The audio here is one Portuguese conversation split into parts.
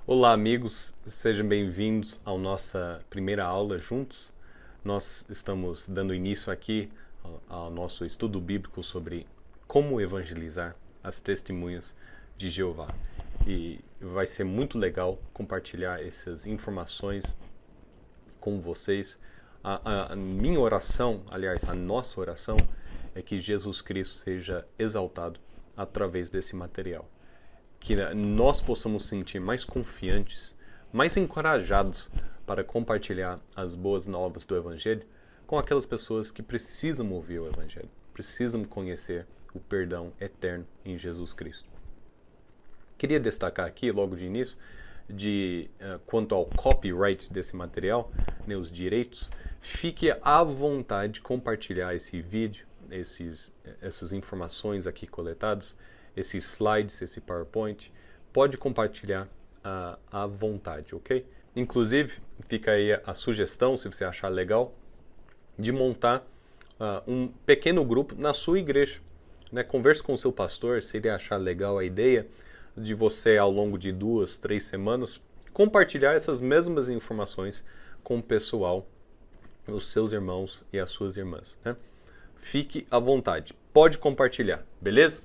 Olá, amigos, sejam bem-vindos à nossa primeira aula juntos. Nós estamos dando início aqui ao nosso estudo bíblico sobre como evangelizar as testemunhas de Jeová. E vai ser muito legal compartilhar essas informações com vocês. A minha oração, aliás, a nossa oração, é que Jesus Cristo seja exaltado através desse material. Que nós possamos sentir mais confiantes, mais encorajados para compartilhar as boas novas do Evangelho com aquelas pessoas que precisam ouvir o Evangelho, precisam conhecer o perdão eterno em Jesus Cristo. Queria destacar aqui, logo de início, quanto ao copyright desse material, os direitos, fique à vontade de compartilhar esse vídeo, essas informações aqui coletadas, esses slides, esse PowerPoint, pode compartilhar à vontade, ok? Inclusive, fica aí a sugestão, se você achar legal, de montar um pequeno grupo na sua igreja. Né? Converse com o seu pastor, se ele achar legal a ideia de você, ao longo de 2, 3 semanas, compartilhar essas mesmas informações com o pessoal, os seus irmãos e as suas irmãs. Né? Fique à vontade, pode compartilhar, beleza?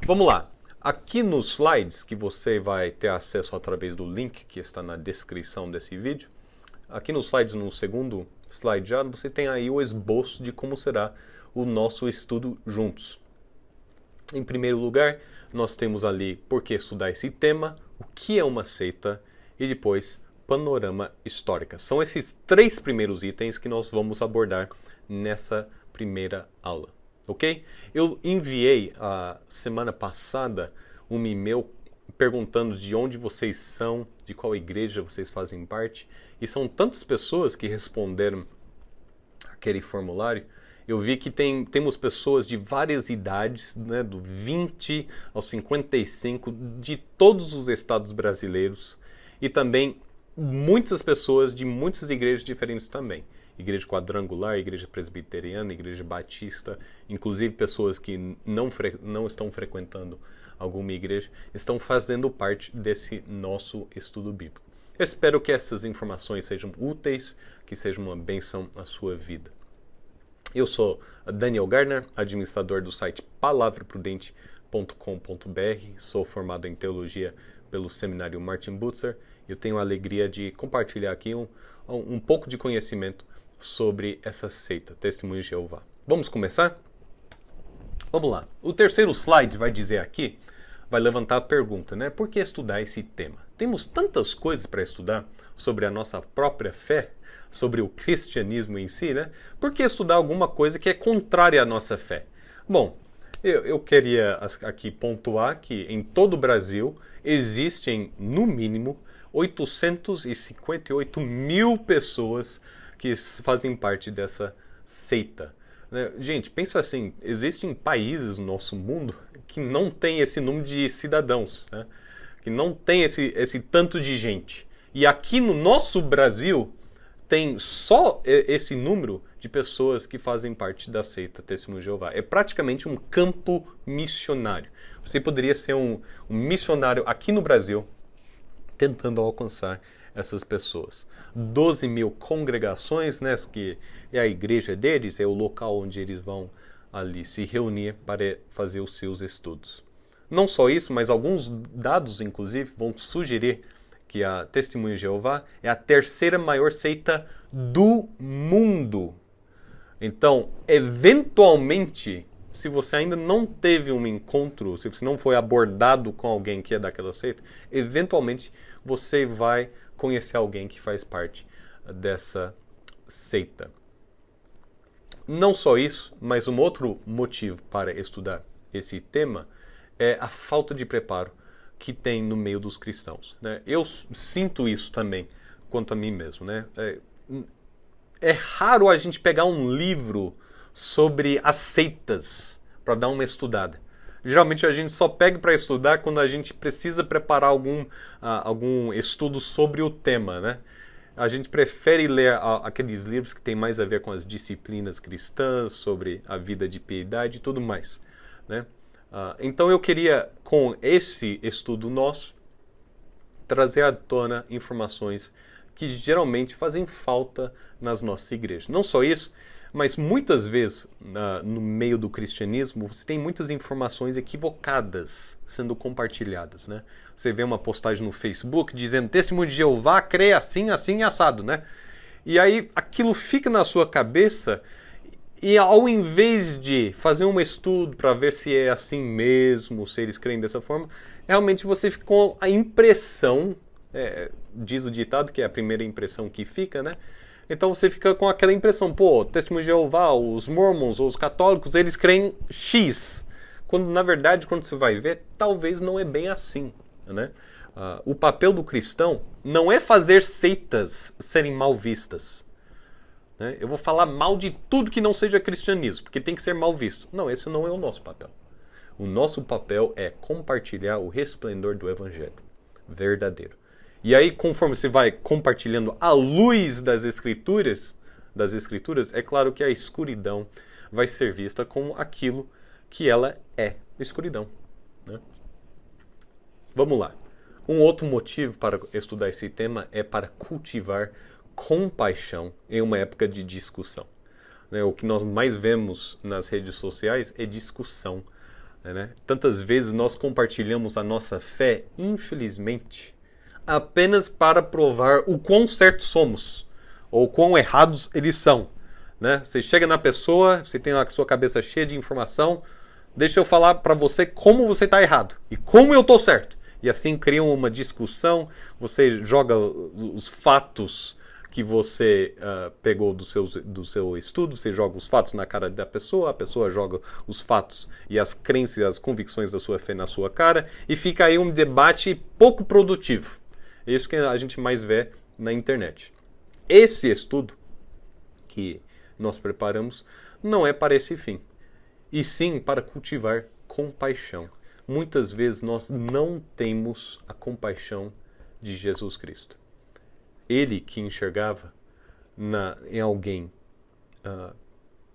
Vamos lá. Aqui nos slides, que você vai ter acesso através do link que está na descrição desse vídeo, aqui nos slides, no segundo slide já, você tem aí o esboço de como será o nosso estudo juntos. Em primeiro lugar, nós temos ali por que estudar esse tema, o que é uma seita e depois panorama histórica. São esses 3 primeiros itens que nós vamos abordar nessa primeira aula. Ok? Eu enviei a semana passada um e-mail perguntando de onde vocês são, de qual igreja vocês fazem parte, e são tantas pessoas que responderam aquele formulário. Eu vi que temos pessoas de várias idades, né, do 20 aos 55, de todos os estados brasileiros, e também muitas pessoas de muitas igrejas diferentes também. Igreja quadrangular, igreja presbiteriana, igreja batista, inclusive pessoas que não estão frequentando alguma igreja, estão fazendo parte desse nosso estudo bíblico. Eu espero que essas informações sejam úteis, que sejam uma bênção à sua vida. Eu sou Daniel Gardner, administrador do site palavraprudente.com.br, sou formado em teologia pelo seminário Martin Butzer e eu tenho a alegria de compartilhar aqui um pouco de conhecimento sobre essa seita, Testemunhas de Jeová. Vamos começar? Vamos lá. O terceiro slide vai dizer aqui, vai levantar a pergunta, né? Por que estudar esse tema? Temos tantas coisas para estudar sobre a nossa própria fé, sobre o cristianismo em si, né? Por que estudar alguma coisa que é contrária à nossa fé? Bom, eu queria aqui pontuar que em todo o Brasil existem, no mínimo, 858 mil pessoas que fazem parte dessa seita. Gente, pensa assim, existem países no nosso mundo que não tem esse número de cidadãos, né? Que não tem esse tanto de gente. E aqui no nosso Brasil tem só esse número de pessoas que fazem parte da seita Testemunhas de Jeová. É praticamente um campo missionário. Você poderia ser um missionário aqui no Brasil tentando alcançar essas pessoas. 12 mil congregações, né, que é a igreja deles, é o local onde eles vão ali se reunir para fazer os seus estudos. Não só isso, mas alguns dados, inclusive, vão sugerir que a Testemunhas de Jeová é a terceira maior seita do mundo. Então, eventualmente, se você ainda não teve um encontro, se você não foi abordado com alguém que é daquela seita, eventualmente você vai conhecer alguém que faz parte dessa seita. Não só isso, mas um outro motivo para estudar esse tema é a falta de preparo que tem no meio dos cristãos. Né? Eu sinto isso também quanto a mim mesmo. Né? É raro a gente pegar um livro sobre as seitas para dar uma estudada. Geralmente a gente só pega para estudar quando a gente precisa preparar algum estudo sobre o tema, né? A gente prefere ler aqueles livros que têm mais a ver com as disciplinas cristãs, sobre a vida de piedade e tudo mais, né? Então eu queria, com esse estudo nosso, trazer à tona informações que geralmente fazem falta nas nossas igrejas. Não só isso, mas muitas vezes no meio do cristianismo você tem muitas informações equivocadas sendo compartilhadas, né? Você vê uma postagem no Facebook dizendo testemunho de Jeová crê assim, assim assado, né? E aí aquilo fica na sua cabeça e ao invés de fazer um estudo para ver se é assim mesmo, se eles creem dessa forma, realmente você fica com a impressão, diz o ditado que é a primeira impressão que fica, né? Então você fica com aquela impressão, pô, testemunho de Jeová, os mormons ou os católicos, eles creem X. Quando na verdade, quando você vai ver, talvez não é bem assim, né? O papel do cristão não é fazer seitas serem mal vistas. Né? Eu vou falar mal de tudo que não seja cristianismo, porque tem que ser mal visto. Não, esse não é o nosso papel. O nosso papel é compartilhar o resplendor do Evangelho verdadeiro. E aí, conforme você vai compartilhando a luz das Escrituras, é claro que a escuridão vai ser vista como aquilo que ela é, escuridão. Né? Vamos lá. Um outro motivo para estudar esse tema é para cultivar compaixão em uma época de discussão. Né? O que nós mais vemos nas redes sociais é discussão. Né? Tantas vezes nós compartilhamos a nossa fé, infelizmente, apenas para provar o quão certos somos, ou quão errados eles são. Né? Você chega na pessoa, você tem a sua cabeça cheia de informação, deixa eu falar para você como você está errado e como eu estou certo. E assim criam uma discussão, você joga os fatos que você pegou do seu estudo, você joga os fatos na cara da pessoa, a pessoa joga os fatos e as crenças e as convicções da sua fé na sua cara, e fica aí um debate pouco produtivo. É isso que a gente mais vê na internet. Esse estudo que nós preparamos não é para esse fim, e sim para cultivar compaixão. Muitas vezes nós não temos a compaixão de Jesus Cristo. Ele que enxergava em alguém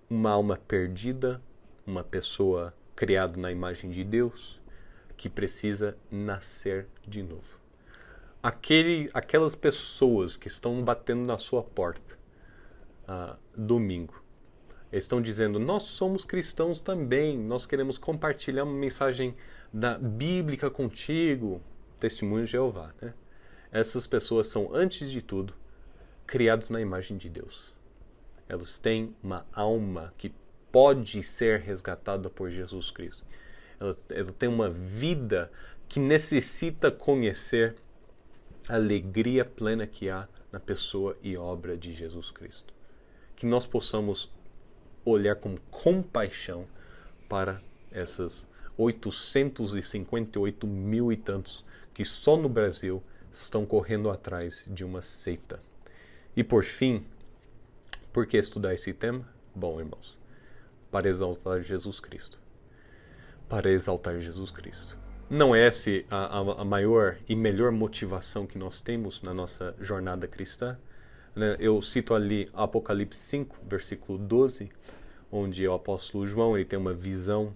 uma alma perdida, uma pessoa criada na imagem de Deus, que precisa nascer de novo. Aquelas pessoas que estão batendo na sua porta domingo, estão dizendo, nós somos cristãos também, nós queremos compartilhar uma mensagem bíblica contigo, testemunho de Jeová, né? Essas pessoas são, antes de tudo, criadas na imagem de Deus. Elas têm uma alma que pode ser resgatada por Jesus Cristo. Elas têm uma vida que necessita conhecer a alegria plena que há na pessoa e obra de Jesus Cristo. Que nós possamos olhar com compaixão para essas 858 mil e tantos que só no Brasil estão correndo atrás de uma seita. E por fim, por que estudar esse tema? Bom, irmãos, para exaltar Jesus Cristo. Para exaltar Jesus Cristo. Não é essa a maior e melhor motivação que nós temos na nossa jornada cristã? Eu cito ali Apocalipse 5, versículo 12, onde o apóstolo João ele tem uma visão,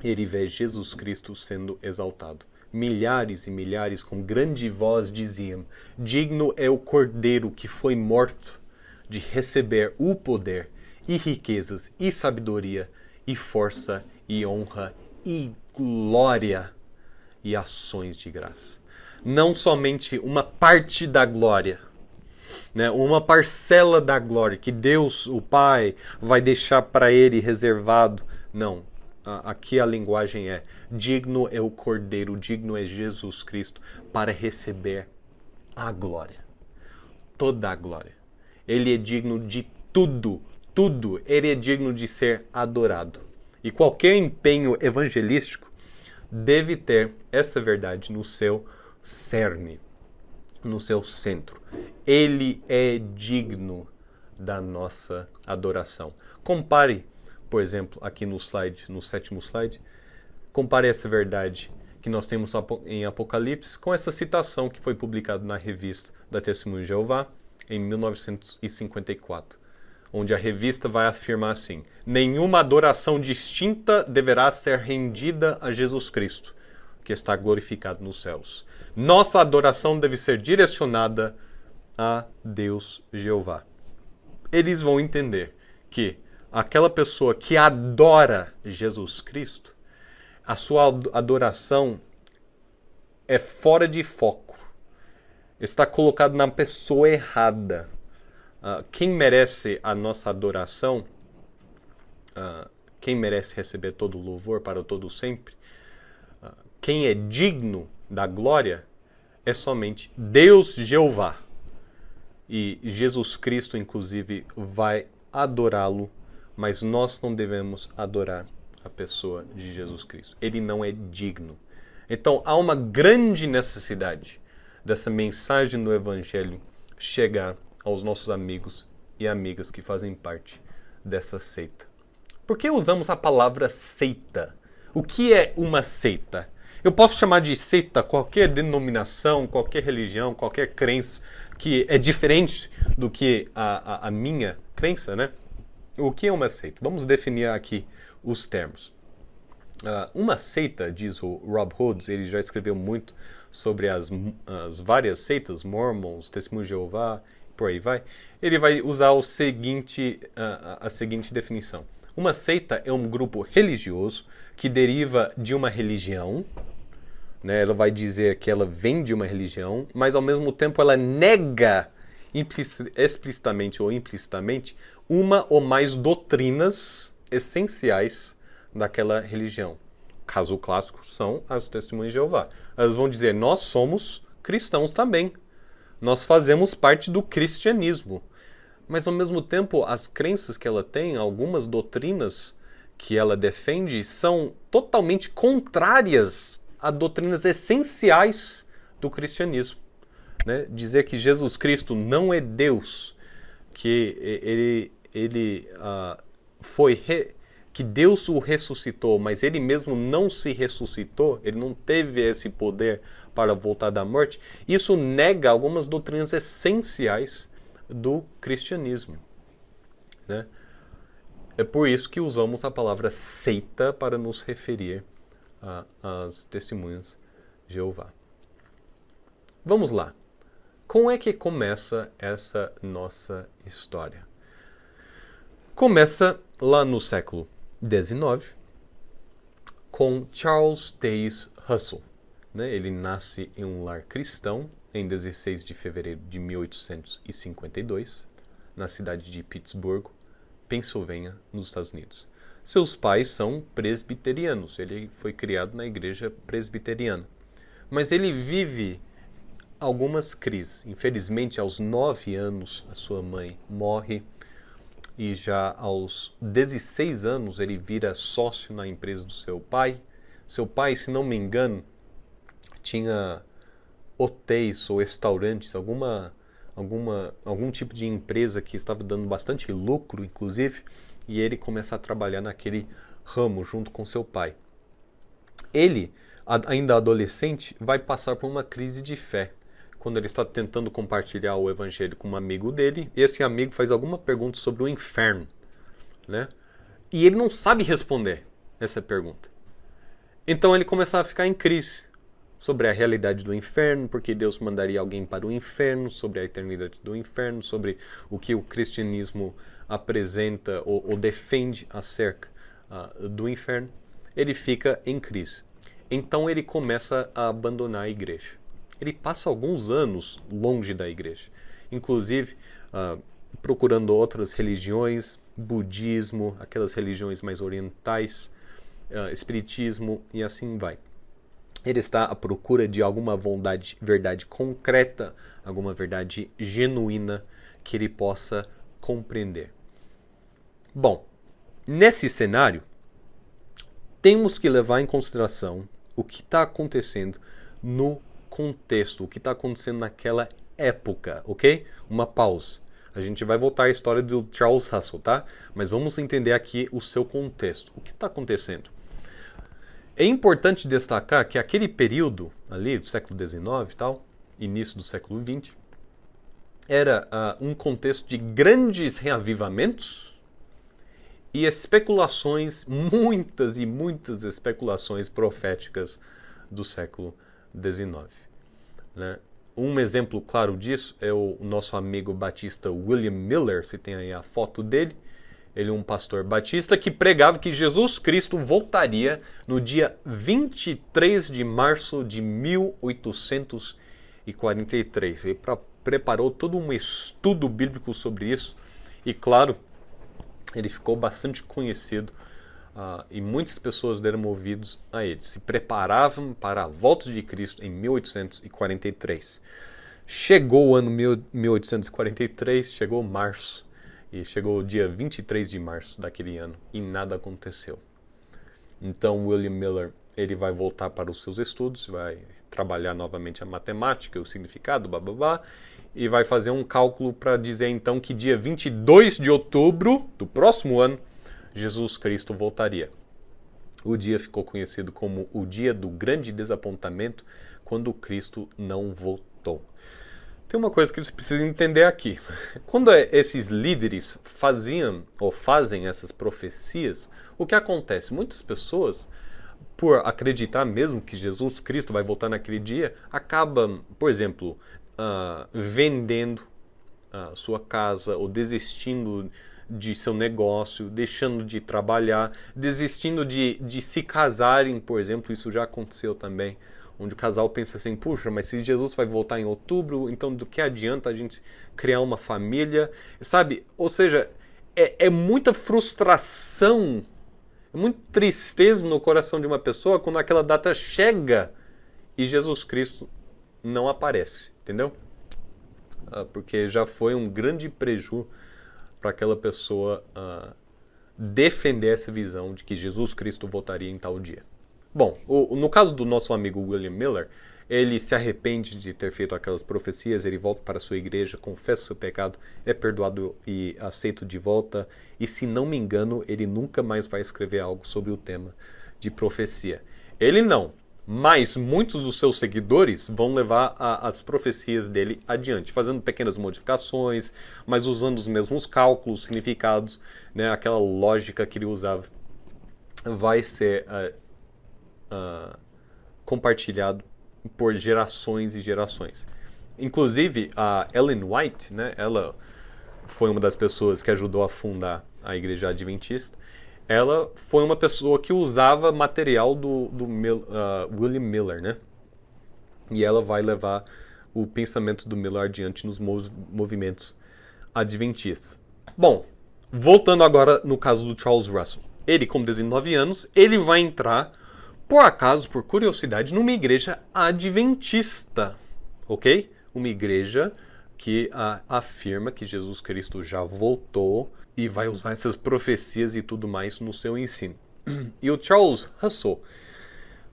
ele vê Jesus Cristo sendo exaltado. Milhares e milhares com grande voz diziam, digno é o Cordeiro que foi morto de receber o poder e riquezas e sabedoria e força e honra e glória e ações de graça. Não somente uma parte da glória, né, uma parcela da glória que Deus, o Pai, vai deixar para ele reservado. Não. Aqui a linguagem é, digno é o Cordeiro, digno é Jesus Cristo para receber a glória. Toda a glória. Ele é digno de tudo, tudo. Ele é digno de ser adorado. E qualquer empenho evangelístico deve ter essa verdade no seu cerne, no seu centro. Ele é digno da nossa adoração. Compare, por exemplo, aqui no slide, no 7º slide, compare essa verdade que nós temos em Apocalipse com essa citação que foi publicada na revista da Testemunho de Jeová em 1954, onde a revista vai afirmar assim: nenhuma adoração distinta deverá ser rendida a Jesus Cristo. que está glorificado nos céus. Nossa adoração deve ser direcionada a Deus Jeová. Eles vão entender que aquela pessoa que adora Jesus Cristo, a sua adoração é fora de foco. Está colocado na pessoa errada. Quem merece a nossa adoração, quem merece receber todo o louvor para todo sempre, quem é digno da glória, é somente Deus Jeová. E Jesus Cristo, inclusive, vai adorá-lo, mas nós não devemos adorar a pessoa de Jesus Cristo. Ele não é digno. Então, há uma grande necessidade dessa mensagem do Evangelho chegar aos nossos amigos e amigas que fazem parte dessa seita. Por que usamos a palavra seita? O que é uma seita? Eu posso chamar de seita qualquer denominação, qualquer religião, qualquer crença que é diferente do que a minha crença, né? O que é uma seita? Vamos definir aqui os termos. Uma seita, diz o Rob Rhodes, ele já escreveu muito sobre as várias seitas, Mormons, Testemunhos de Jeová, por aí vai. Ele vai usar a seguinte definição. Uma seita é um grupo religioso que deriva de uma religião, né? Ela vai dizer que ela vem de uma religião, mas ao mesmo tempo ela nega explicitamente ou implicitamente uma ou mais doutrinas essenciais daquela religião. Caso clássico são as Testemunhas de Jeová. Elas vão dizer, nós somos cristãos também. Nós fazemos parte do cristianismo. Mas ao mesmo tempo, as crenças que ela tem, algumas doutrinas que ela defende, são totalmente contrárias a doutrinas essenciais do cristianismo. Né? Dizer que Jesus Cristo não é Deus, que que Deus o ressuscitou, mas ele mesmo não se ressuscitou, ele não teve esse poder para voltar da morte, isso nega algumas doutrinas essenciais do cristianismo. Né? É por isso que usamos a palavra seita para nos referir às Testemunhas de Jeová. Vamos lá. Como é que começa essa nossa história? Começa lá no século XIX com Charles Taze Russell. Né? Ele nasce em um lar cristão em 16 de fevereiro de 1852, na cidade de Pittsburgh, Pensilvânia, nos Estados Unidos. Seus pais são presbiterianos, ele foi criado na igreja presbiteriana. Mas ele vive algumas crises. Infelizmente, aos 9 anos, a sua mãe morre e já aos 16 anos ele vira sócio na empresa do seu pai. Seu pai, se não me engano, tinha hotéis ou restaurantes, algum tipo de empresa que estava dando bastante lucro, inclusive, e ele começa a trabalhar naquele ramo junto com seu pai. Ele, ainda adolescente, vai passar por uma crise de fé, quando ele está tentando compartilhar o evangelho com um amigo dele, e esse amigo faz alguma pergunta sobre o inferno, né? E ele não sabe responder essa pergunta. Então ele começa a ficar em crise sobre a realidade do inferno, porque Deus mandaria alguém para o inferno, sobre a eternidade do inferno, sobre o que o cristianismo apresenta ou defende acerca do inferno. Ele fica em crise. Então ele começa a abandonar a igreja. Ele passa alguns anos longe da igreja, inclusive procurando outras religiões, budismo, aquelas religiões mais orientais, espiritismo e assim vai. Ele está à procura de alguma verdade concreta, alguma verdade genuína que ele possa compreender. Bom, nesse cenário, temos que levar em consideração o que está acontecendo no contexto, o que está acontecendo naquela época, ok? Uma pausa. A gente vai voltar à história do Charles Russell, tá? Mas vamos entender aqui o seu contexto. O que está acontecendo? É importante destacar que aquele período ali do século XIX e tal, início do século XX, era um contexto de grandes reavivamentos e especulações, muitas e muitas especulações proféticas do século XIX. Né? Um exemplo claro disso é o nosso amigo batista William Miller, você tem aí a foto dele. Ele é um pastor batista que pregava que Jesus Cristo voltaria no dia 23 de março de 1843. Ele preparou todo um estudo bíblico sobre isso e, claro, ele ficou bastante conhecido e muitas pessoas deram ouvidos a ele. Se preparavam para a volta de Cristo em 1843. Chegou o ano 1843, chegou março. E chegou o dia 23 de março daquele ano e nada aconteceu. Então William Miller ele vai voltar para os seus estudos, vai trabalhar novamente a matemática, o significado, blá, e vai fazer um cálculo para dizer então que dia 22 de outubro do próximo ano Jesus Cristo voltaria. O dia ficou conhecido como o dia do grande desapontamento, quando Cristo não voltou. Tem uma coisa que você precisa entender aqui. Quando esses líderes faziam ou fazem essas profecias, o que acontece? Muitas pessoas, por acreditar mesmo que Jesus Cristo vai voltar naquele dia, acabam, por exemplo, vendendo a sua casa ou desistindo de seu negócio, deixando de trabalhar, desistindo de se casarem, por exemplo. Isso já aconteceu também. Onde o casal pensa assim, puxa, mas se Jesus vai voltar em outubro, então do que adianta a gente criar uma família? Sabe? Ou seja, é muita frustração, é muita tristeza no coração de uma pessoa quando aquela data chega e Jesus Cristo não aparece, entendeu? Porque já foi um grande prejuízo para aquela pessoa defender essa visão de que Jesus Cristo voltaria em tal dia. Bom, no caso do nosso amigo William Miller, ele se arrepende de ter feito aquelas profecias, ele volta para a sua igreja, confessa o seu pecado, é perdoado e aceito de volta, e se não me engano, ele nunca mais vai escrever algo sobre o tema de profecia. Ele não, mas muitos dos seus seguidores vão levar as profecias dele adiante, fazendo pequenas modificações, mas usando os mesmos cálculos, significados, né, aquela lógica que ele usava, vai ser compartilhado por gerações e gerações. Inclusive, a Ellen White, né, ela foi uma das pessoas que ajudou a fundar a Igreja Adventista. Ela foi uma pessoa que usava material do William Miller, né? E ela vai levar o pensamento do Miller adiante nos movimentos adventistas. Bom, voltando agora no caso do Charles Russell. Ele, com 19 anos, ele vai entrar por acaso, por curiosidade, numa igreja adventista, ok? Uma igreja que afirma que Jesus Cristo já voltou e vai usar essas profecias e tudo mais no seu ensino. E o Charles Russell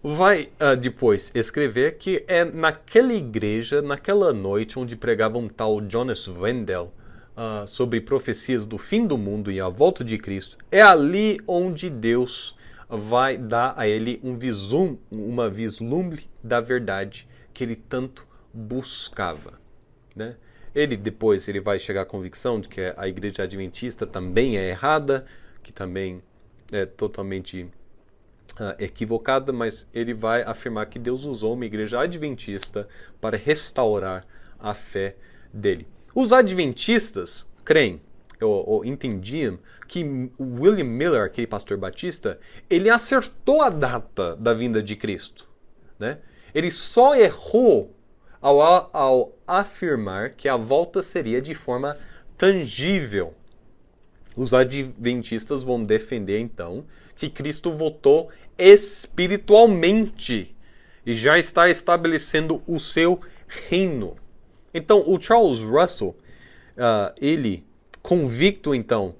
vai depois escrever que é naquela igreja, naquela noite, onde pregava um tal Jonas Wendell sobre profecias do fim do mundo e a volta de Cristo, é ali onde Deus vai dar a ele uma vislumbre da verdade que ele tanto buscava, né? Depois ele vai chegar à convicção de que a igreja adventista também é errada, que também é totalmente equivocada, mas ele vai afirmar que Deus usou uma igreja adventista para restaurar a fé dele. Os adventistas creem, ou entendiam, que William Miller, aquele pastor batista, ele acertou a data da vinda de Cristo, né? Ele só errou ao afirmar que a volta seria de forma tangível. Os adventistas vão defender, então, que Cristo voltou espiritualmente e já está estabelecendo o seu reino. Então, o Charles Russell, ele, convicto, então,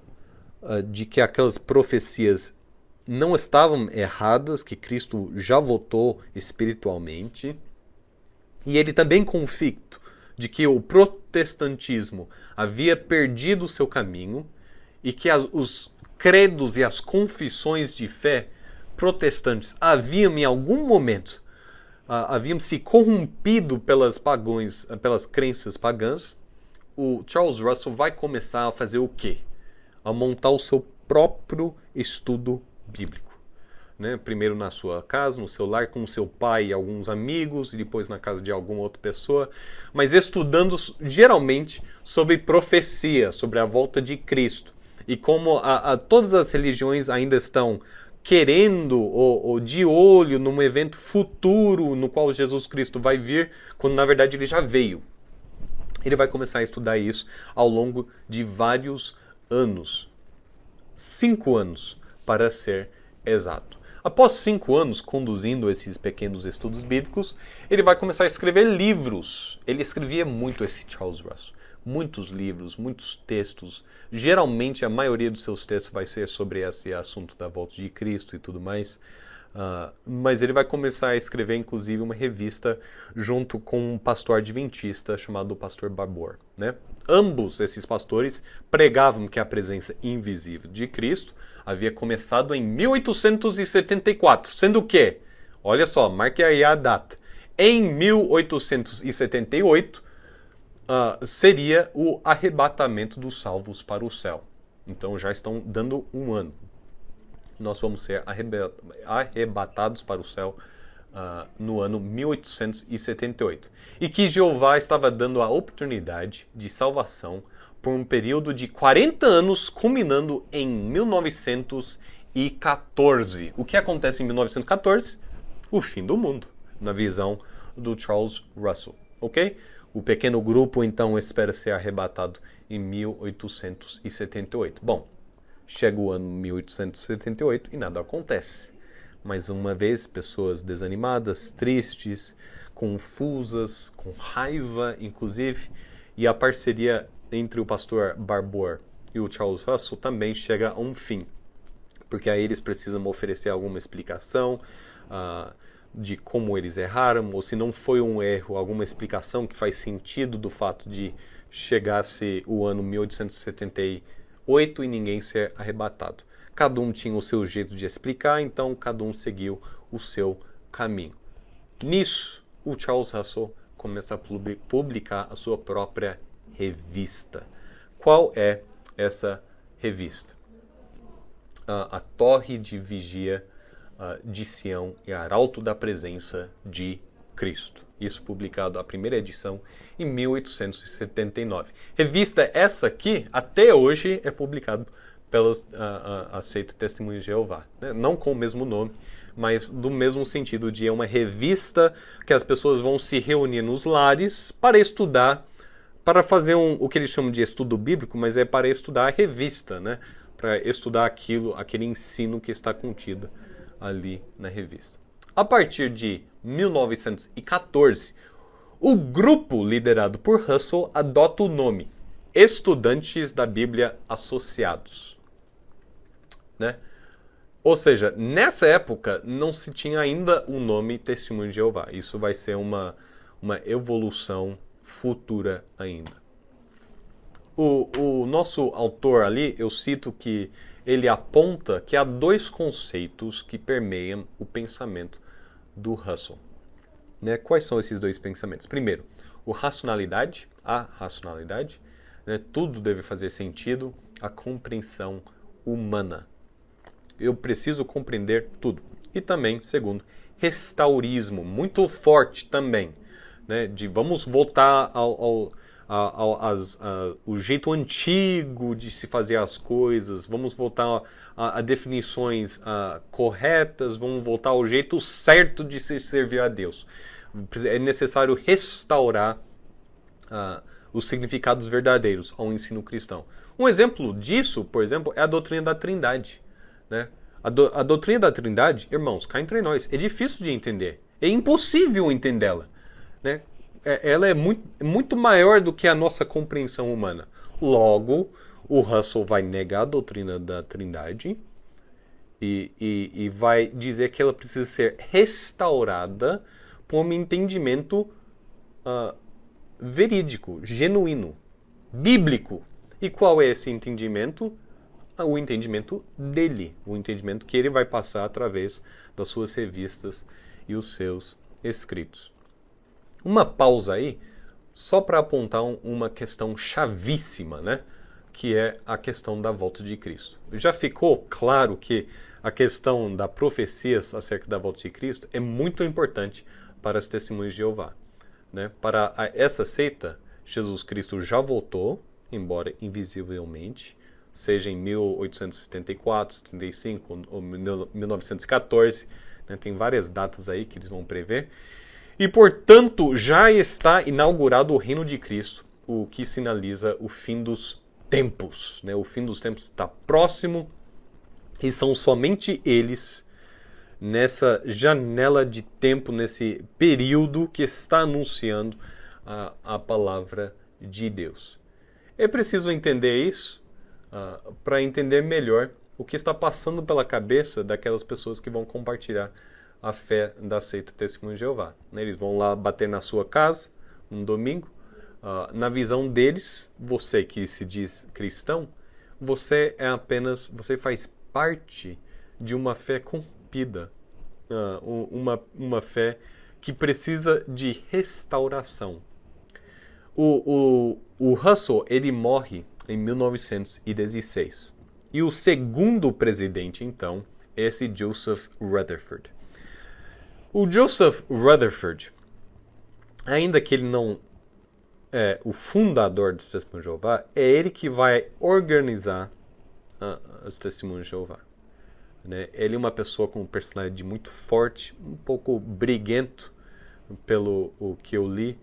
de que aquelas profecias não estavam erradas, que Cristo já voltou espiritualmente, e ele também convicto de que o protestantismo havia perdido o seu caminho e que os credos e as confissões de fé protestantes haviam em algum momento haviam se corrompido pelas crenças pagãs. O Charles Russell vai começar a fazer o quê? A montar o seu próprio estudo bíblico. né? Primeiro na sua casa, no seu lar, com o seu pai e alguns amigos, e depois na casa de alguma outra pessoa, mas estudando geralmente sobre profecia, sobre a volta de Cristo. E como todas as religiões ainda estão querendo ou de olho num evento futuro no qual Jesus Cristo vai vir, quando na verdade ele já veio. Ele vai começar a estudar isso ao longo de vários anos. 5 anos, para ser exato. Após 5 anos conduzindo esses pequenos estudos bíblicos, ele vai começar a escrever livros. Ele escrevia muito, esse Charles Russell. Muitos livros, muitos textos. Geralmente a maioria dos seus textos vai ser sobre esse assunto da volta de Cristo e tudo mais. Mas ele vai começar a escrever, inclusive, uma revista junto com um pastor adventista chamado Pastor Barbour, né? Ambos esses pastores pregavam que a presença invisível de Cristo havia começado em 1874, sendo que, olha só, marque aí a data, em 1878 seria o arrebatamento dos salvos para o céu. Então já estão dando um ano. Nós vamos ser arrebatados para o céu no ano 1878. E que Jeová estava dando a oportunidade de salvação por um período de 40 anos, culminando em 1914. O que acontece em 1914? O fim do mundo, na visão do Charles Russell, ok? O pequeno grupo, então, espera ser arrebatado em 1878. Bom, chega o ano 1878 e nada acontece. Mais uma vez, pessoas desanimadas, tristes, confusas, com raiva, inclusive, e a parceria entre o pastor Barbour e o Charles Russell também chega a um fim, porque aí eles precisam oferecer alguma explicação de como eles erraram, ou se não foi um erro, alguma explicação que faz sentido do fato de chegasse o ano 1878 e ninguém ser arrebatado. Cada um tinha o seu jeito de explicar, então cada um seguiu o seu caminho. Nisso, o Charles Russell começa a publicar a sua própria revista. Qual é essa revista? A Torre de Vigia de Sião e Arauto da Presença de Cristo. Isso publicado, a primeira edição, em 1879. Revista essa aqui, até hoje, é publicada pela a seita Testemunho de Jeová. Né? Não com o mesmo nome, mas do mesmo sentido de é uma revista que as pessoas vão se reunir nos lares para estudar, para fazer o que eles chamam de estudo bíblico, mas é para estudar a revista, né? Para estudar aquele ensino que está contido ali na revista. A partir de 1914, o grupo liderado por Russell adota o nome Estudantes da Bíblia Associados. Né? Ou seja, nessa época não se tinha ainda o nome Testemunho de Jeová. Isso vai ser uma evolução futura ainda. O nosso autor ali, eu cito que ele aponta que há 2 conceitos que permeiam o pensamento do Russell. Né? Quais são esses 2 pensamentos? Primeiro, a racionalidade, né? Tudo deve fazer sentido, a compreensão humana. Eu preciso compreender tudo. E também, segundo, restaurismo, muito forte também, né? De vamos voltar ao jeito antigo de se fazer as coisas, vamos voltar a definições corretas, vamos voltar ao jeito certo de se servir a Deus. É necessário restaurar os significados verdadeiros ao ensino cristão. Um exemplo disso, por exemplo, é a doutrina da Trindade. Né? A doutrina da Trindade, irmãos, cá entre nós, é difícil de entender. É impossível entendê-la. Né? Ela é muito maior do que a nossa compreensão humana. Logo, o Russell vai negar a doutrina da Trindade e vai dizer que ela precisa ser restaurada por um entendimento verídico, genuíno, bíblico. E qual é esse entendimento? O entendimento dele, o entendimento que ele vai passar através das suas revistas e os seus escritos. Uma pausa aí, só para apontar uma questão chavíssima, né? Que é a questão da volta de Cristo. Já ficou claro que a questão da profecia acerca da volta de Cristo é muito importante para as testemunhas de Jeová, né? Para essa seita, Jesus Cristo já voltou, embora invisivelmente, seja em 1874, 75 ou 1914, né? Tem várias datas aí que eles vão prever. E, portanto, já está inaugurado o reino de Cristo, o que sinaliza o fim dos tempos, né? O fim dos tempos está próximo e são somente eles, nessa janela de tempo, nesse período, que está anunciando a palavra de Deus. É preciso entender isso para entender melhor o que está passando pela cabeça daquelas pessoas que vão compartilhar a fé da seita Testemunho de Jeová. Eles vão lá bater na sua casa, um domingo. Na visão deles, você que se diz cristão, você faz parte de uma fé corrompida, uma fé que precisa de restauração. O Russell, ele morre em 1916. E o segundo presidente, então, é esse Joseph Rutherford. O Joseph Rutherford, ainda que ele não é o fundador dos Testemunhos de Jeová, é ele que vai organizar os Testemunhos de Jeová. Né? Ele é uma pessoa com uma personalidade muito forte, um pouco briguento, pelo o que eu li.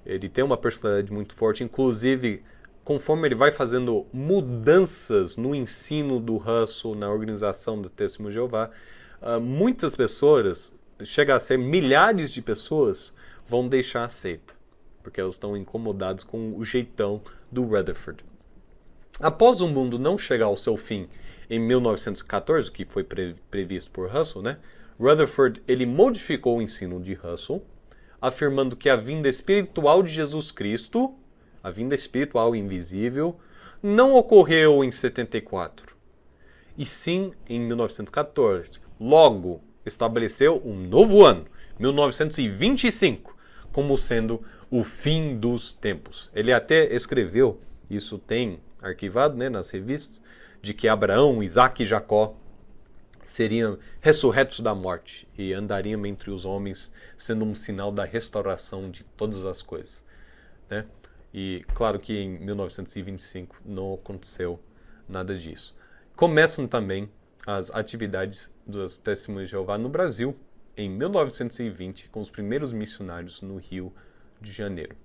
Ele tem uma personalidade muito forte, inclusive, conforme ele vai fazendo mudanças no ensino do Russell, na organização do Testemunho de Jeová, muitas pessoas, chega a ser milhares de pessoas, vão deixar a seita, porque elas estão incomodadas com o jeitão do Rutherford. Após o mundo não chegar ao seu fim em 1914, que foi previsto por Russell, né? Rutherford, ele modificou o ensino de Russell, afirmando que a vinda espiritual de Jesus Cristo, a vinda espiritual invisível, não ocorreu em 74, e sim em 1914. Logo, estabeleceu um novo ano, 1925, como sendo o fim dos tempos. Ele até escreveu, isso tem arquivado, né, nas revistas, de que Abraão, Isaac e Jacó seriam ressurretos da morte e andariam entre os homens, sendo um sinal da restauração de todas as coisas, né? E claro que em 1925 não aconteceu nada disso. Começam também as atividades dos Testemunhos de Jeová no Brasil, em 1920, com os primeiros missionários no Rio de Janeiro.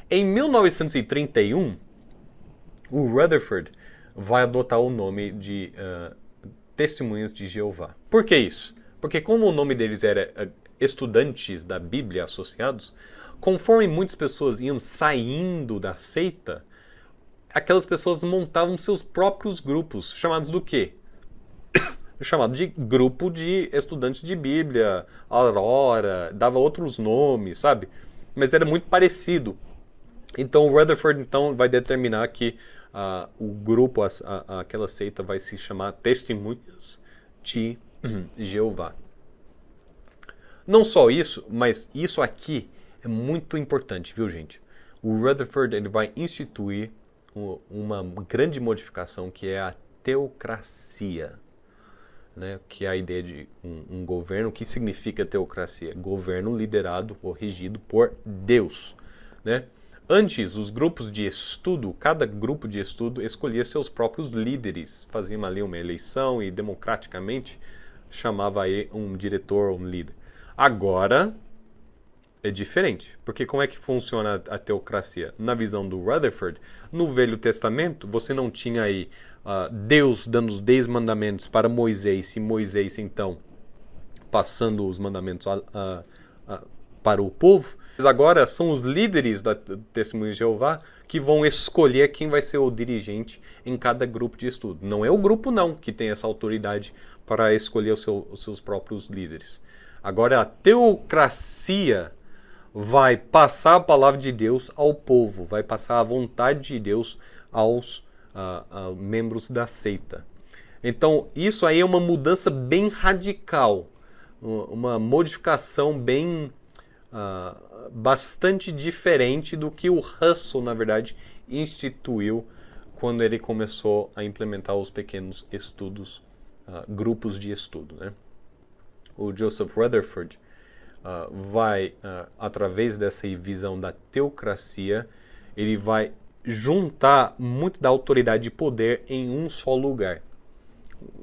Em 1931, o Rutherford vai adotar o nome de Testemunhas de Jeová. Por que isso? Porque como o nome deles era estudantes da Bíblia associados, conforme muitas pessoas iam saindo da seita, aquelas pessoas montavam seus próprios grupos, chamados do quê? Chamado de grupo de estudantes de Bíblia, Aurora, dava outros nomes, sabe? Mas era muito parecido. Então o Rutherford então, vai determinar que o grupo, aquela seita, vai se chamar Testemunhas de Jeová. Não só isso, mas isso aqui é muito importante, viu, gente? O Rutherford ele vai instituir uma grande modificação, que é a teocracia, né? Que é a ideia de um governo. O que significa teocracia? Governo liderado ou regido por Deus, né? Antes, os grupos de estudo, cada grupo de estudo escolhia seus próprios líderes, fazia ali uma eleição e democraticamente chamava aí um diretor ou um líder. Agora é diferente, porque como é que funciona a teocracia? Na visão do Rutherford, no Velho Testamento, você não tinha aí Deus dando os 10 mandamentos para Moisés, e Moisés então passando os mandamentos para o povo. Agora são os líderes da Testemunha de Jeová que vão escolher quem vai ser o dirigente em cada grupo de estudo. Não é o grupo não que tem essa autoridade para escolher os seus próprios líderes. Agora a teocracia vai passar a palavra de Deus ao povo, vai passar a vontade de Deus aos membros da seita. Então isso aí é uma mudança bem radical, uma modificação bem bastante diferente do que o Russell, na verdade, instituiu quando ele começou a implementar os pequenos estudos grupos de estudo, né? O Joseph Rutherford vai, através dessa visão da teocracia, ele vai juntar muito da autoridade e poder em um só lugar.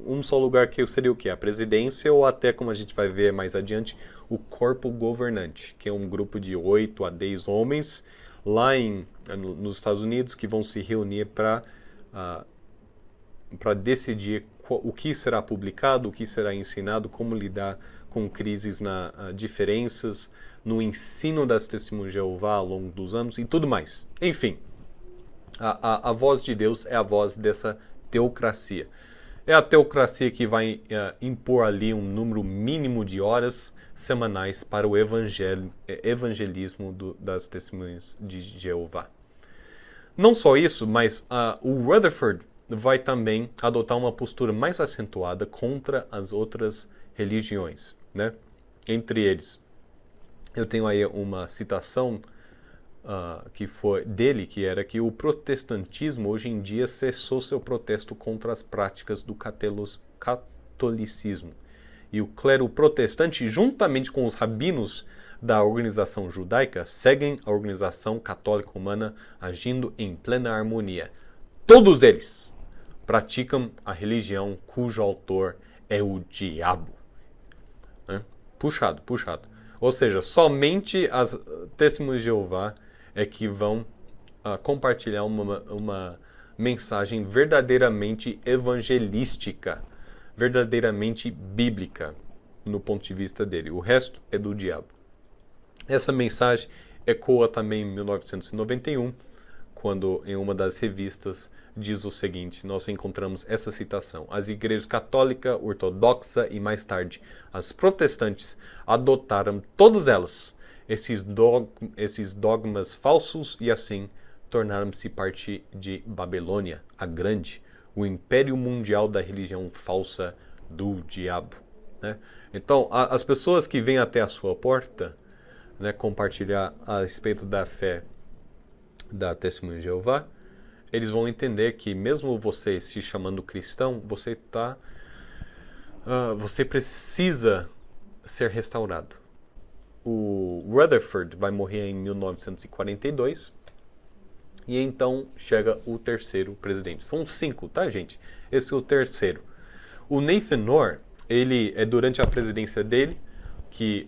Um só lugar que seria o quê? A presidência ou até, como a gente vai ver mais adiante, o corpo governante, que é um grupo de 8 a 10 homens lá nos Estados Unidos que vão se reunir para decidir o que será publicado, o que será ensinado, como lidar com crises, diferenças no ensino das testemunhas de Jeová ao longo dos anos e tudo mais. Enfim, a voz de Deus é a voz dessa teocracia. É a teocracia que vai impor ali um número mínimo de horas semanais para o evangelismo das testemunhas de Jeová. Não só isso, mas o Rutherford vai também adotar uma postura mais acentuada contra as outras religiões, né? Entre eles, eu tenho aí uma citação que foi dele, que era que o protestantismo hoje em dia cessou seu protesto contra as práticas do catolicismo. E o clero protestante, juntamente com os rabinos da organização judaica, seguem a organização católica romana agindo em plena harmonia. Todos eles praticam a religião cujo autor é o diabo. Né? Puxado. Ou seja, somente as testemunhas de Jeová é que vão compartilhar uma mensagem verdadeiramente evangelística, verdadeiramente bíblica, no ponto de vista dele. O resto é do diabo. Essa mensagem ecoa também em 1991, quando em uma das revistas diz o seguinte, nós encontramos essa citação: as igrejas católica, ortodoxa e mais tarde as protestantes adotaram todas elas esses dogmas falsos e assim tornaram-se parte de Babilônia, a Grande, o império mundial da religião falsa do diabo. Né? Então, as pessoas que vêm até a sua porta, né, compartilhar a respeito da fé da Testemunha de Jeová, eles vão entender que mesmo você se chamando cristão, você precisa ser restaurado. O Rutherford vai morrer em 1942 e então chega o terceiro presidente. São 5, tá, gente? Esse é o terceiro. O Nathan Knorr, ele é durante a presidência dele que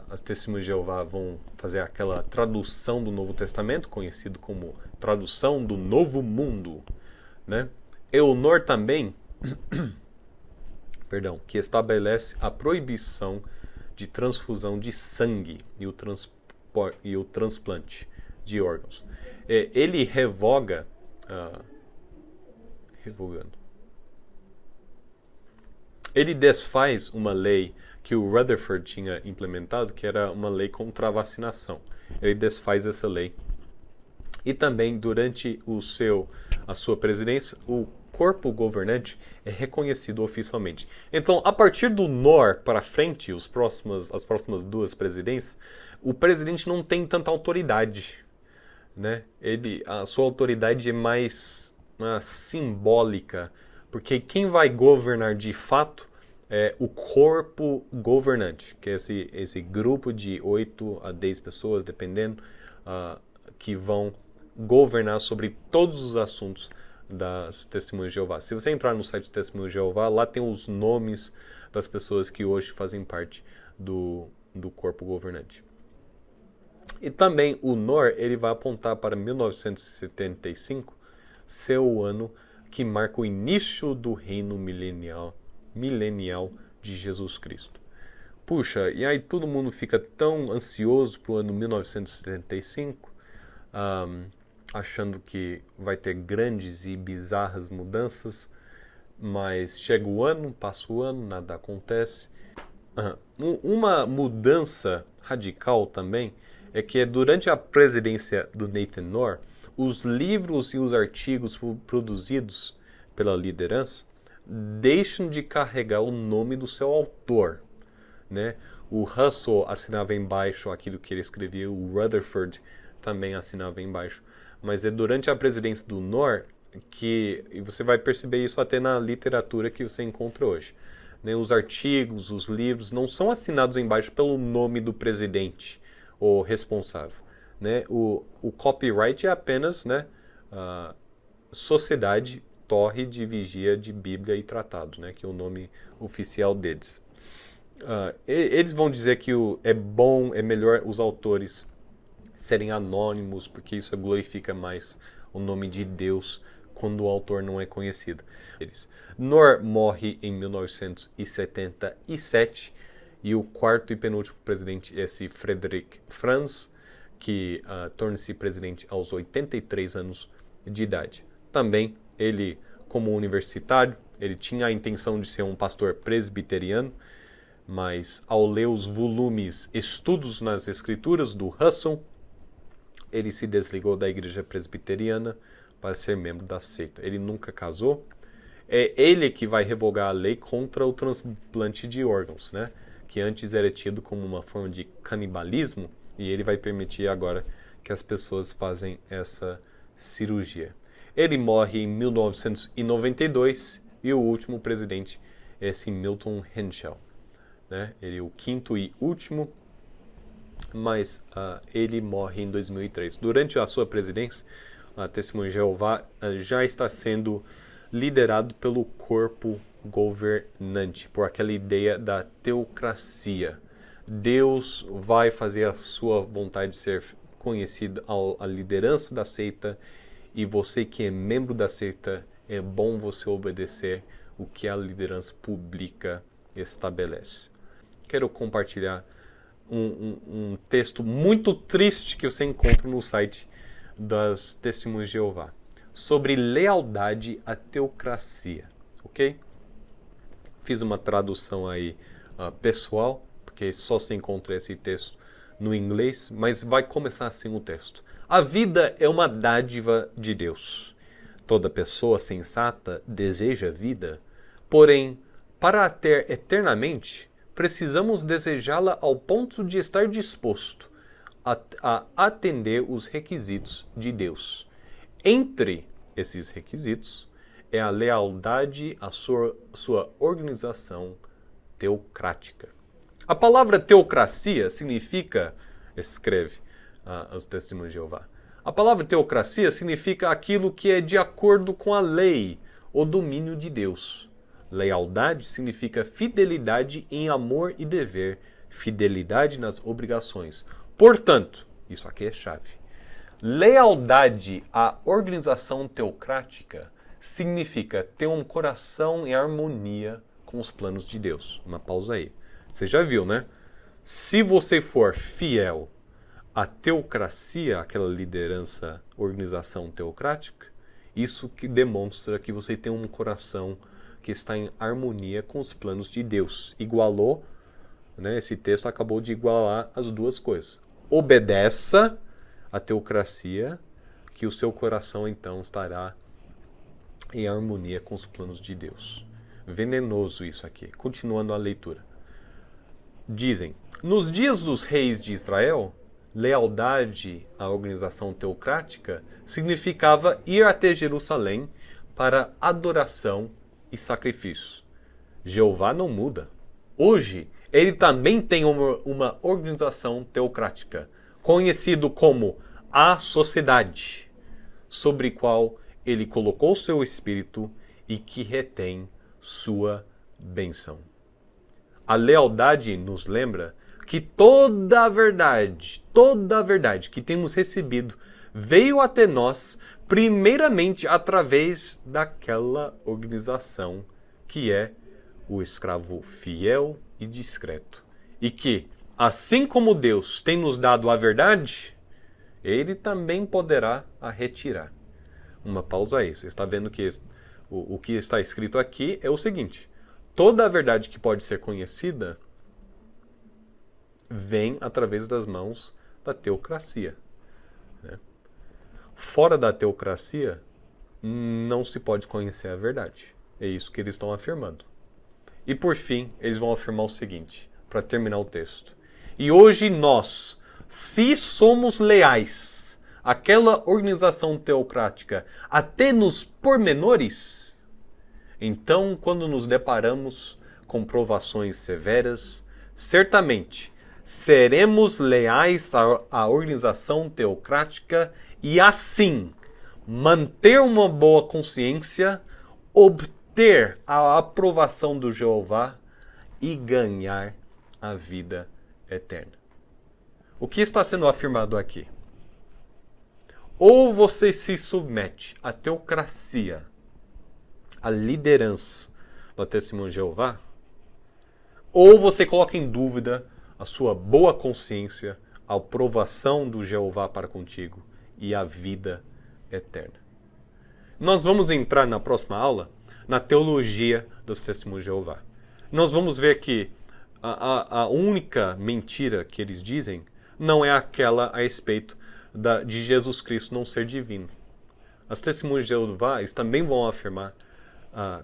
as Testemunhas de Jeová vão fazer aquela tradução do Novo Testamento, conhecido como tradução do Novo Mundo, né? E o Knorr também, que estabelece a proibição de transfusão de sangue e o transplante de órgãos. Ele revogando. Ele desfaz uma lei que o Rutherford tinha implementado, que era uma lei contra a vacinação. Ele desfaz essa lei. E também, durante a sua presidência, o corpo governante é reconhecido oficialmente. Então, a partir do Knorr para frente, as próximas 2 presidências, o presidente não tem tanta autoridade, né? A sua autoridade é mais simbólica, porque quem vai governar de fato é o corpo governante, que é esse grupo de 8 a 10 pessoas, dependendo, que vão governar sobre todos os assuntos das Testemunhas de Jeová. Se você entrar no site de Testemunhas de Jeová, lá tem os nomes das pessoas que hoje fazem parte do corpo governante. E também o Knorr, ele vai apontar para 1975, ser o ano que marca o início do reino milenial de Jesus Cristo. Puxa, e aí todo mundo fica tão ansioso para o ano 1975, achando que vai ter grandes e bizarras mudanças, mas chega o ano, passa o ano, nada acontece. Uma mudança radical também é que durante a presidência do Nathan Knorr, os livros e os artigos produzidos pela liderança deixam de carregar o nome do seu autor, né? O Russell assinava embaixo aquilo que ele escrevia, o Rutherford também assinava embaixo. Mas durante a presidência do Knorr, e você vai perceber isso até na literatura que você encontra hoje, né? Os artigos, os livros não são assinados embaixo pelo nome do presidente ou responsável, né? O copyright é apenas, né, a Sociedade Torre de Vigia de Bíblia e Tratados, né, que é o nome oficial deles. Eles vão dizer que é melhor os autores serem anônimos, porque isso glorifica mais o nome de Deus quando o autor não é conhecido. Knorr morre em 1977 e o quarto e penúltimo presidente é esse Frederick Franz, que torna-se presidente aos 83 anos de idade. Também ele, como universitário, ele tinha a intenção de ser um pastor presbiteriano, mas ao ler os volumes Estudos nas Escrituras do Russell, ele se desligou da igreja presbiteriana para ser membro da seita. Ele nunca casou. É ele que vai revogar a lei contra o transplante de órgãos, né? Que antes era tido como uma forma de canibalismo, e ele vai permitir agora que as pessoas fazem essa cirurgia. Ele morre em 1992 e o último presidente é esse Milton Henschel, né? Ele é o quinto e último, mas ele morre em 2003. Durante a sua presidência, a Testemunha de Jeová já está sendo liderado pelo corpo governante, por aquela ideia da teocracia. Deus vai fazer a sua vontade ser conhecida à liderança da seita, e você que é membro da seita, é bom você obedecer o que a liderança pública estabelece. Quero compartilhar um texto muito triste que você encontra no site das Testemunhas de Jeová, sobre lealdade à teocracia, ok? Fiz uma tradução aí pessoal, porque só se encontra esse texto no inglês, mas vai começar assim o texto. A vida é uma dádiva de Deus. Toda pessoa sensata deseja vida, porém, para a ter eternamente, precisamos desejá-la ao ponto de estar disposto a atender os requisitos de Deus. Entre esses requisitos é a lealdade à sua organização teocrática. A palavra teocracia significa, escreve os Testemunhos de Jeová, a palavra teocracia significa aquilo que é de acordo com a lei, o domínio de Deus. Lealdade significa fidelidade em amor e dever, fidelidade nas obrigações. Portanto, isso aqui é chave. Lealdade à organização teocrática significa ter um coração em harmonia com os planos de Deus. Uma pausa aí. Você já viu, né? Se você for fiel à teocracia, aquela liderança, organização teocrática, isso que demonstra que você tem um coração que está em harmonia com os planos de Deus. Igualou, né? Esse texto acabou de igualar as duas coisas. Obedeça a teocracia, que o seu coração então estará em harmonia com os planos de Deus. Venenoso isso aqui. Continuando a leitura. Dizem, nos dias dos reis de Israel, lealdade à organização teocrática significava ir até Jerusalém para adoração e sacrifícios. Jeová não muda. Hoje, ele também tem uma organização teocrática, conhecido como a sociedade, sobre qual ele colocou seu espírito e que retém sua bênção. A lealdade nos lembra que toda a verdade que temos recebido veio até nós primeiramente através daquela organização que é o escravo fiel e discreto. E que, assim como Deus tem nos dado a verdade, ele também poderá a retirar. Uma pausa aí. Você está vendo que o que está escrito aqui é o seguinte. Toda a verdade que pode ser conhecida vem através das mãos da teocracia, né? Fora da teocracia, não se pode conhecer a verdade. É isso que eles estão afirmando. E por fim, eles vão afirmar o seguinte, para terminar o texto. E hoje nós, se somos leais aquela organização teocrática até nos pormenores, então, quando nos deparamos com provações severas, certamente seremos leais à organização teocrática e, assim, manter uma boa consciência, obter a aprovação do Jeová e ganhar a vida eterna. O que está sendo afirmado aqui? Ou você se submete à teocracia, à liderança da Testemunha de Jeová, ou você coloca em dúvida a sua boa consciência, a aprovação do Jeová para contigo e a vida eterna. Nós vamos entrar na próxima aula na teologia dos Testemunhos de Jeová. Nós vamos ver que a única mentira que eles dizem não é aquela a respeito de Jesus Cristo não ser divino. As Testemunhas de Jeová eles também vão afirmar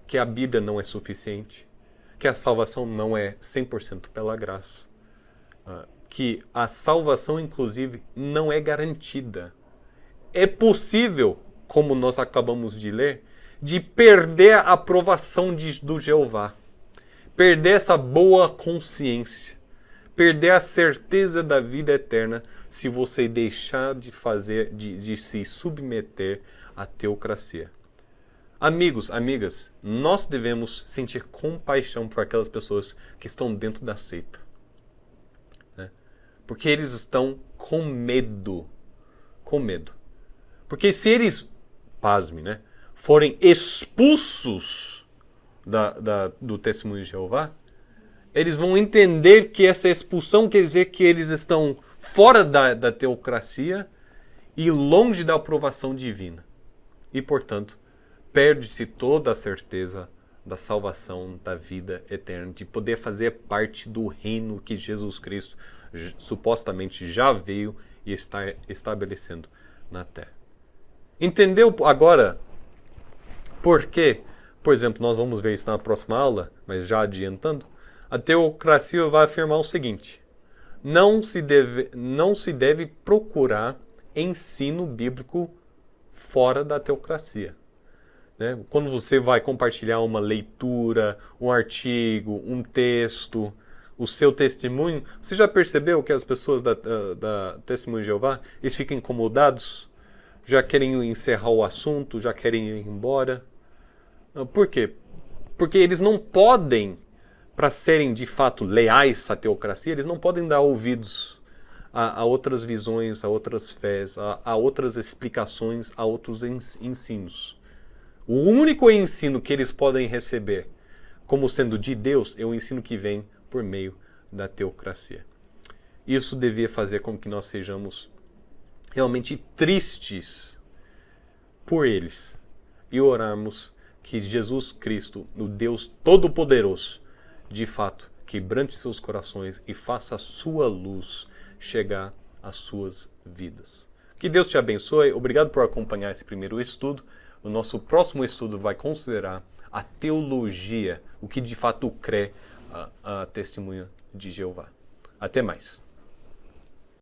que a Bíblia não é suficiente, que a salvação não é 100% pela graça, que a salvação, inclusive, não é garantida. É possível, como nós acabamos de ler, de perder a aprovação do Jeová, perder essa boa consciência, perder a certeza da vida eterna se você deixar de se submeter à teocracia. Amigos, amigas, nós devemos sentir compaixão por aquelas pessoas que estão dentro da seita. Né? Porque eles estão com medo. Com medo. Porque se eles, pasme, né, forem expulsos do Testemunho de Jeová, eles vão entender que essa expulsão quer dizer que eles estão fora da teocracia e longe da aprovação divina. E, portanto, perde-se toda a certeza da salvação, da vida eterna, de poder fazer parte do reino que Jesus Cristo supostamente já veio e está estabelecendo na terra. Entendeu agora por que, por exemplo, nós vamos ver isso na próxima aula, mas já adiantando, a teocracia vai afirmar o seguinte: não se deve procurar ensino bíblico fora da teocracia. Né? Quando você vai compartilhar uma leitura, um artigo, um texto, o seu testemunho, você já percebeu que as pessoas da Testemunho de Jeová, eles ficam incomodados, já querem encerrar o assunto, já querem ir embora? Por quê? Porque eles não podem, para serem de fato leais à teocracia, eles não podem dar ouvidos a outras visões, a outras fés, a outras explicações, a outros ensinos. O único ensino que eles podem receber como sendo de Deus é o ensino que vem por meio da teocracia. Isso devia fazer com que nós sejamos realmente tristes por eles e orarmos que Jesus Cristo, o Deus Todo-Poderoso, de fato, quebrante seus corações e faça a sua luz chegar às suas vidas. Que Deus te abençoe. Obrigado por acompanhar esse primeiro estudo. O nosso próximo estudo vai considerar a teologia, o que de fato crê a Testemunha de Jeová. Até mais.